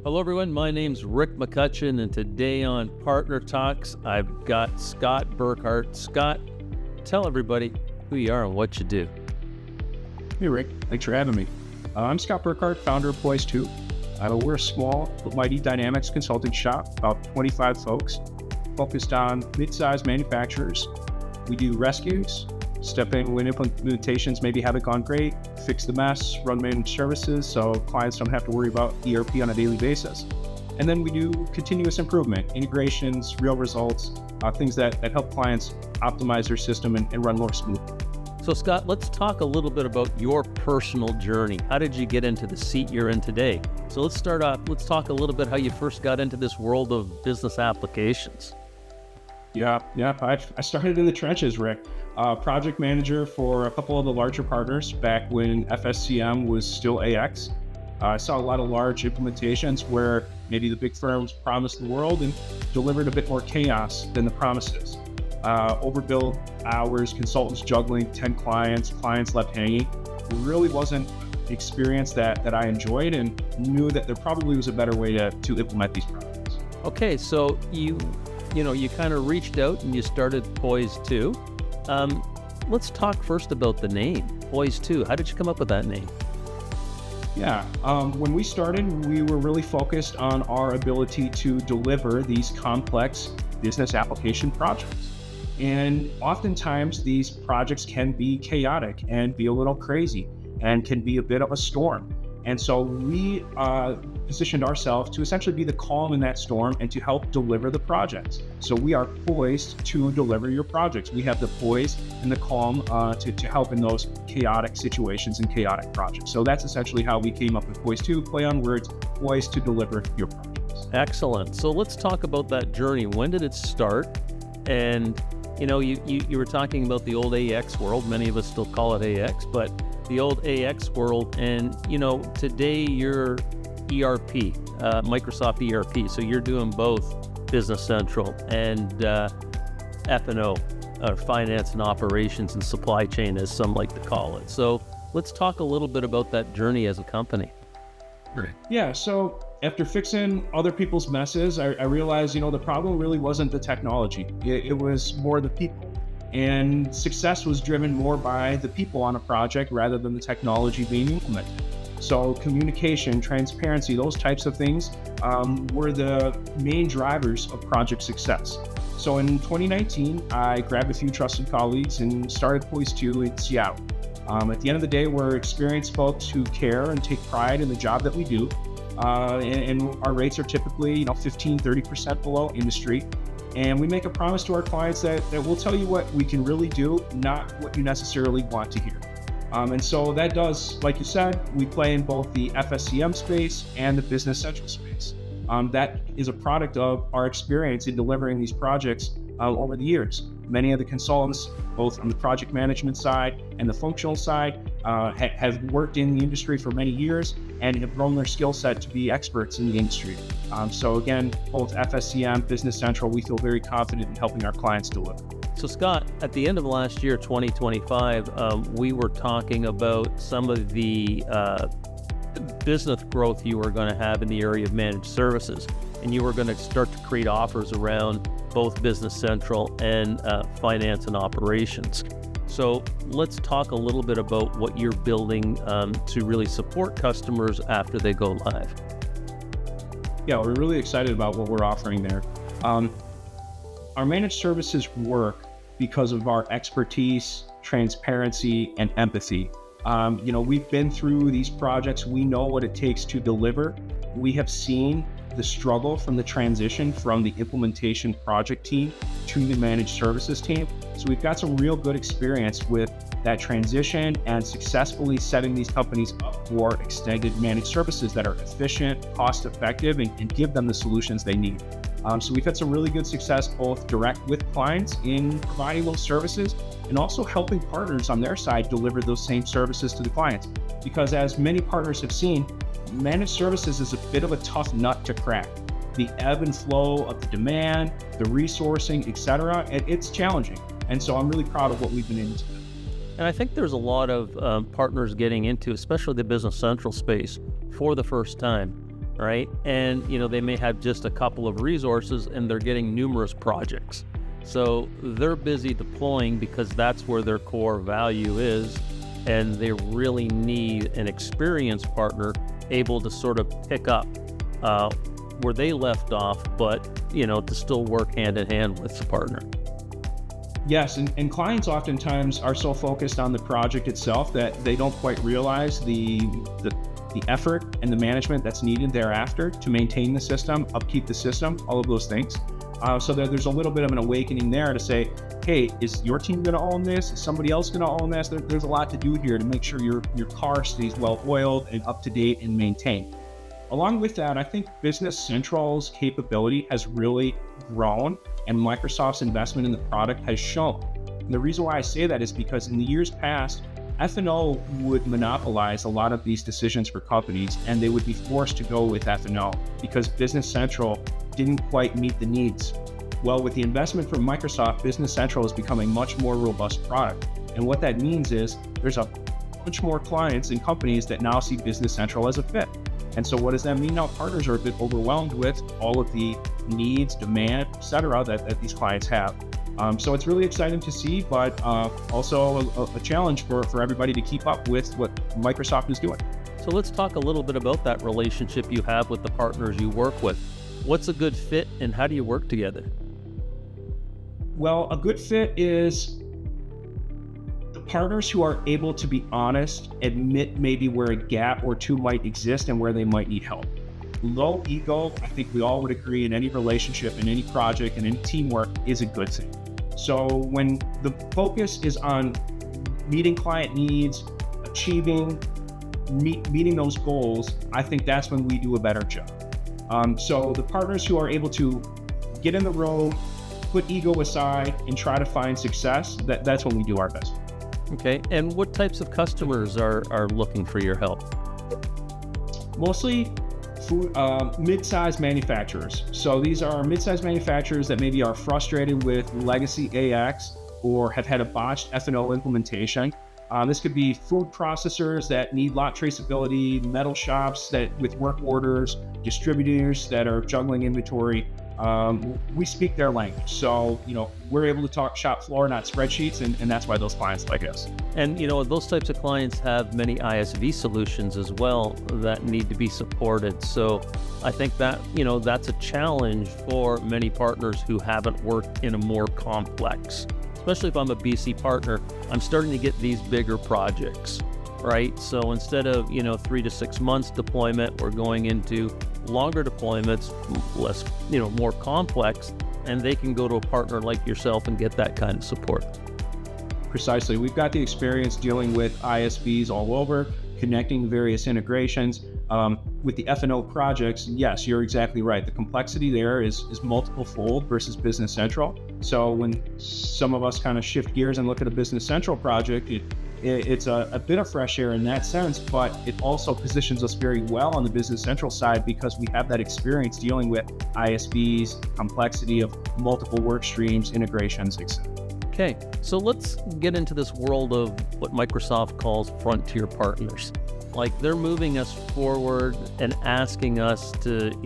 Hello everyone, my name's Rick McCutcheon, and today on PartnerTalks, I've got Scott Burkhardt. Scott, tell everybody who you are and what you do. Hey Rick, thanks for having me. I'm Scott Burkhardt, founder of Poize2. We're a small but mighty dynamics consulting shop, about 25 folks, focused on mid-sized manufacturers. We do rescues, step in when implementations maybe haven't gone great, fix the mess, run managed services so clients don't have to worry about ERP on a daily basis. And then we do continuous improvement, integrations, real results, things that help clients optimize their system and run more smoothly. So Scott, let's talk a little bit about your personal journey. How did you get into the seat you're in today? So let's start off, let's talk a little bit how you first got into this world of business applications. Yeah. I started in the trenches, Rick. Project manager for a couple of the larger partners back when FSCM was still AX. I saw a lot of large implementations where maybe the big firms promised the world and delivered a bit more chaos than the promises. Overbilled hours, consultants juggling 10 clients left hanging. It really wasn't an experience that I enjoyed, and knew that there probably was a better way to implement these projects. Okay, so you kind of reached out and you started Poize2. Let's talk first about the name, Poize2. How did you come up with that name? Yeah, when we started, we were really focused on our ability to deliver these complex business application projects. And oftentimes these projects can be chaotic and be a little crazy and can be a bit of a storm. And so we positioned ourselves to essentially be the calm in that storm and to help deliver the projects. So we are poised to deliver your projects. We have the poise and the calm to help in those chaotic situations and chaotic projects. So that's essentially how we came up with Poize2, play on words, poised to deliver your projects. Excellent. So let's talk about that journey. When did it start? And you were talking about the old AX world. Many of us still call it AX, but the old AX world. And, today you're ERP, Microsoft ERP. So you're doing both Business Central and F&O, finance and operations and supply chain, as some like to call it. So let's talk a little bit about that journey as a company. Right. Yeah. So after fixing other people's messes, I realized, the problem really wasn't the technology. It was more the people. And success was driven more by the people on a project rather than the technology being implemented. So communication, transparency, those types of things were the main drivers of project success. So in 2019, I grabbed a few trusted colleagues and started Poize2 in Seattle. At the end of the day, we're experienced folks who care and take pride in the job that we do. And our rates are typically 15-30% below industry. And we make a promise to our clients that we'll tell you what we can really do, not what you necessarily want to hear. And so that does, like you said, we play in both the FSCM space and the Business Central space. That is a product of our experience in delivering these projects over the years. Many of the consultants, both on the project management side and the functional side, have worked in the industry for many years and have grown their skill set to be experts in the industry. So again, both FSCM, Business Central, we feel very confident in helping our clients deliver. So Scott, at the end of last year, 2025, we were talking about some of the business growth you were going to have in the area of managed services, and you were going to start to create offers around both Business Central and finance and operations. So let's talk a little bit about what you're building to really support customers after they go live. Yeah, we're really excited about what we're offering there. Our managed services work because of our expertise, transparency, and empathy. We've been through these projects. We know what it takes to deliver. We have seen the struggle from the transition from the implementation project team to the managed services team. So we've got some real good experience with that transition and successfully setting these companies up for extended managed services that are efficient, cost-effective, and give them the solutions they need. So we've had some really good success both direct with clients in providing those services and also helping partners on their side deliver those same services to the clients. Because as many partners have seen, managed services is a bit of a tough nut to crack. The ebb and flow of the demand, the resourcing, etc., it's challenging. And so I'm really proud of what we've been able to do. And I think there's a lot of partners getting into, especially the Business Central space, for the first time. right? And, they may have just a couple of resources and they're getting numerous projects. So they're busy deploying because that's where their core value is. And they really need an experienced partner able to sort of pick up where they left off, but, to still work hand in hand with the partner. Yes, and clients oftentimes are so focused on the project itself that they don't quite realize the effort and the management that's needed thereafter to maintain the system, upkeep the system, all of those things. So there's a little bit of an awakening there to say, hey, is your team going to own this? Is somebody else going to own this? There's a lot to do here to make sure your car stays well oiled and up to date and maintained. Along with that, I think Business Central's capability has really grown, and Microsoft's investment in the product has shown. And the reason why I say that is because in the years past, F&O would monopolize a lot of these decisions for companies, and they would be forced to go with F&O because Business Central didn't quite meet the needs. Well, with the investment from Microsoft, Business Central has become a much more robust product. And what that means is there's a bunch more clients and companies that now see Business Central as a fit. And so what does that mean? Now partners are a bit overwhelmed with all of the needs, demand, et cetera, that these clients have. So it's really exciting to see, but also a challenge for everybody to keep up with what Microsoft is doing. So let's talk a little bit about that relationship you have with the partners you work with. What's a good fit and how do you work together? Well, a good fit is the partners who are able to be honest, admit maybe where a gap or two might exist and where they might need help. Low ego, I think we all would agree, in any relationship, in any project, in any teamwork is a good thing. So when the focus is on meeting client needs, achieving, meeting those goals, I think that's when we do a better job. So the partners who are able to get in the room, put ego aside, and try to find success, that's when we do our best. Okay, and what types of customers are looking for your help? Mostly mid-sized manufacturers. So these are mid-sized manufacturers that maybe are frustrated with legacy AX or have had a botched F&O implementation. This could be food processors that need lot traceability, metal shops that with work orders, distributors that are juggling inventory. We speak their language. So, we're able to talk shop floor, not spreadsheets, and that's why those clients like us. And, those types of clients have many ISV solutions as well that need to be supported. So I think that, that's a challenge for many partners who haven't worked in a more complex, especially if I'm a BC partner, I'm starting to get these bigger projects, right? So instead of, 3 to 6 months deployment, we're going into longer deployments, less, more complex, and they can go to a partner like yourself and get that kind of support. Precisely. We've got the experience dealing with ISVs all over, connecting various integrations. With the F&O projects, yes, you're exactly right. The complexity there is multiple fold versus Business Central. So when some of us kind of shift gears and look at a Business Central project, it's a bit of fresh air in that sense, but it also positions us very well on the Business Central side because we have that experience dealing with ISVs, complexity of multiple work streams, integrations, etc. Okay, so let's get into this world of what Microsoft calls frontier partners. Like they're moving us forward and asking us to,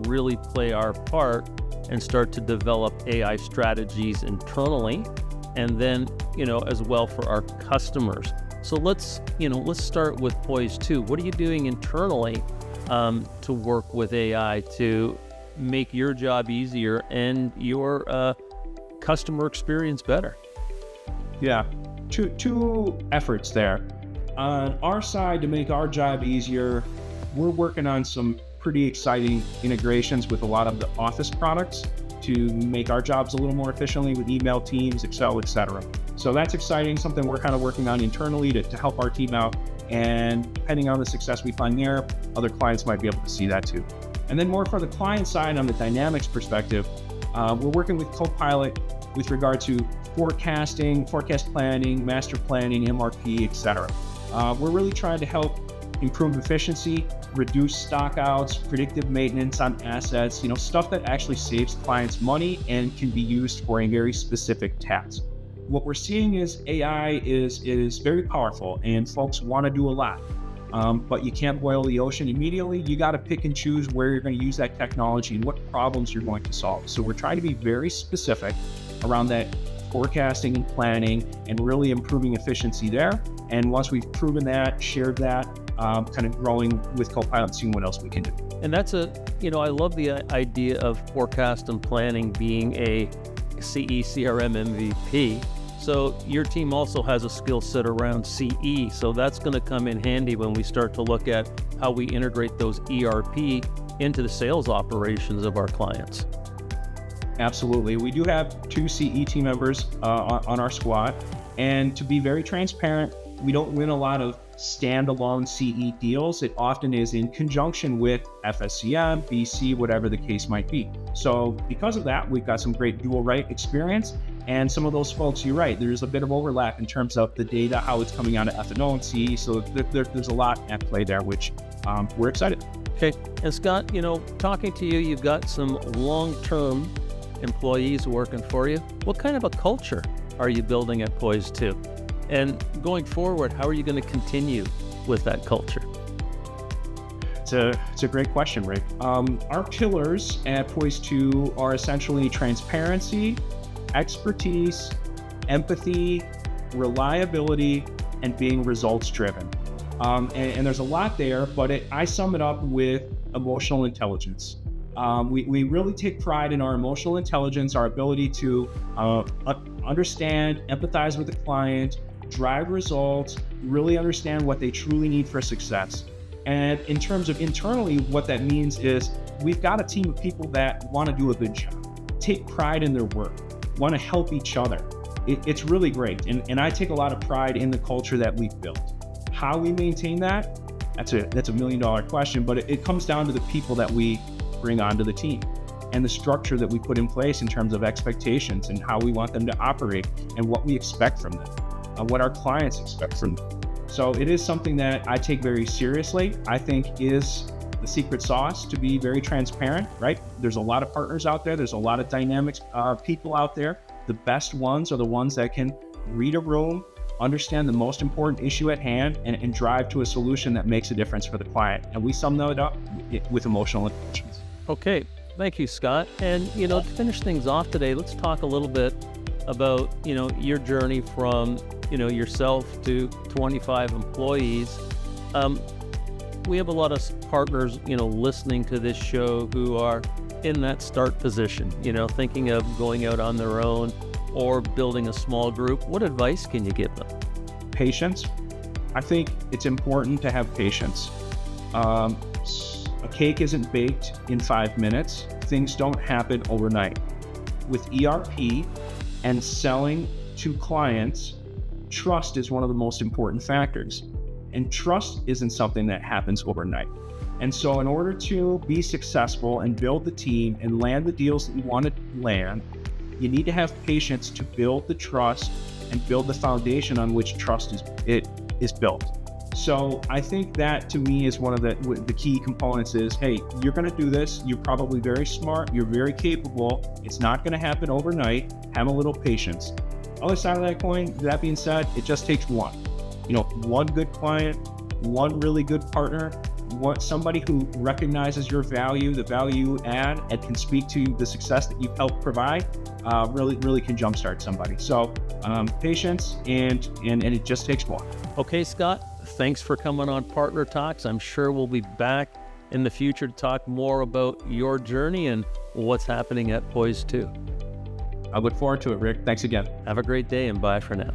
really play our part and start to develop AI strategies internally and then, as well for our customers. So let's start with Poize2. What are you doing internally to work with AI to make your job easier and your customer experience better? Yeah, two efforts there. On our side, to make our job easier, we're working on some pretty exciting integrations with a lot of the Office products to make our jobs a little more efficiently with email, Teams, Excel, etc. So that's exciting, something we're kind of working on internally to help our team out. And depending on the success we find there, other clients might be able to see that too. And then more for the client side on the Dynamics perspective, we're working with Copilot with regard to forecasting, forecast planning, master planning, MRP, etc. We're really trying to help improve efficiency, reduce stockouts, predictive maintenance on assets, stuff that actually saves clients money and can be used for a very specific task. What we're seeing is AI is very powerful and folks want to do a lot. but you can't boil the ocean immediately. You got to pick and choose where you're going to use that technology and what problems you're going to solve. So we're trying to be very specific around that forecasting and planning and really improving efficiency there. And once we've proven that, shared that, kind of growing with Copilot, seeing what else we can do. And that's I love the idea of forecast and planning being a CE CRM MVP. So your team also has a skill set around CE. So that's going to come in handy when we start to look at how we integrate those ERP into the sales operations of our clients. Absolutely. We do have 2 CE team members on our squad. And to be very transparent, we don't win a lot of standalone CE deals. It often is in conjunction with FSCM, BC, whatever the case might be. So because of that, we've got some great dual right experience. And some of those folks, you're right, there's a bit of overlap in terms of the data, how it's coming out of F&O and CE. So there's a lot at play there, which we're excited. Okay. And Scott, talking to you, you've got some long-term employees working for you. What kind of a culture are you building at Poize2? And going forward, how are you going to continue with that culture? It's a great question, Rick. Our pillars at Poize2 are essentially transparency, expertise, empathy, reliability, and being results driven. And there's a lot there, but I sum it up with emotional intelligence. We really take pride in our emotional intelligence, our ability to understand, empathize with the client, drive results, really understand what they truly need for success. And in terms of internally, what that means is we've got a team of people that want to do a good job, take pride in their work, want to help each other. It's really great. And I take a lot of pride in the culture that we've built. How we maintain that, that's a $1 million question, but it comes down to the people that we bring onto the team and the structure that we put in place in terms of expectations and how we want them to operate and what we expect from them, what our clients expect from them. So it is something that I take very seriously. I think is the secret sauce to be very transparent, right? There's a lot of partners out there. There's a lot of dynamics, people out there. The best ones are the ones that can read a room, understand the most important issue at hand, and drive to a solution that makes a difference for the client. And we sum that up with emotional intelligence. Okay, thank you, Scott. And, to finish things off today, let's talk a little bit about, your journey from, yourself to 25 employees. We have a lot of partners, listening to this show who are in that start position, thinking of going out on their own or building a small group. What advice can you give them? Patience. I think it's important to have patience. A cake isn't baked in 5 minutes. Things don't happen overnight. With ERP and selling to clients, trust is one of the most important factors. And trust isn't something that happens overnight. And so in order to be successful and build the team and land the deals that you want to land, you need to have patience to build the trust and build the foundation on which trust is built. So I think that to me is one of the key components is, hey, you're going to do this. You're probably very smart. You're very capable. It's not going to happen overnight. Have a little patience. Other side of that coin, that being said, it just takes one. One good client, one really good partner, somebody who recognizes your value, the value you add, and can speak to the success that you've helped provide, really can jumpstart somebody. So patience and it just takes one. Okay, Scott, thanks for coming on Partner Talks. I'm sure we'll be back in the future to talk more about your journey and what's happening at Poize2. I look forward to it, Rick. Thanks again. Have a great day and bye for now.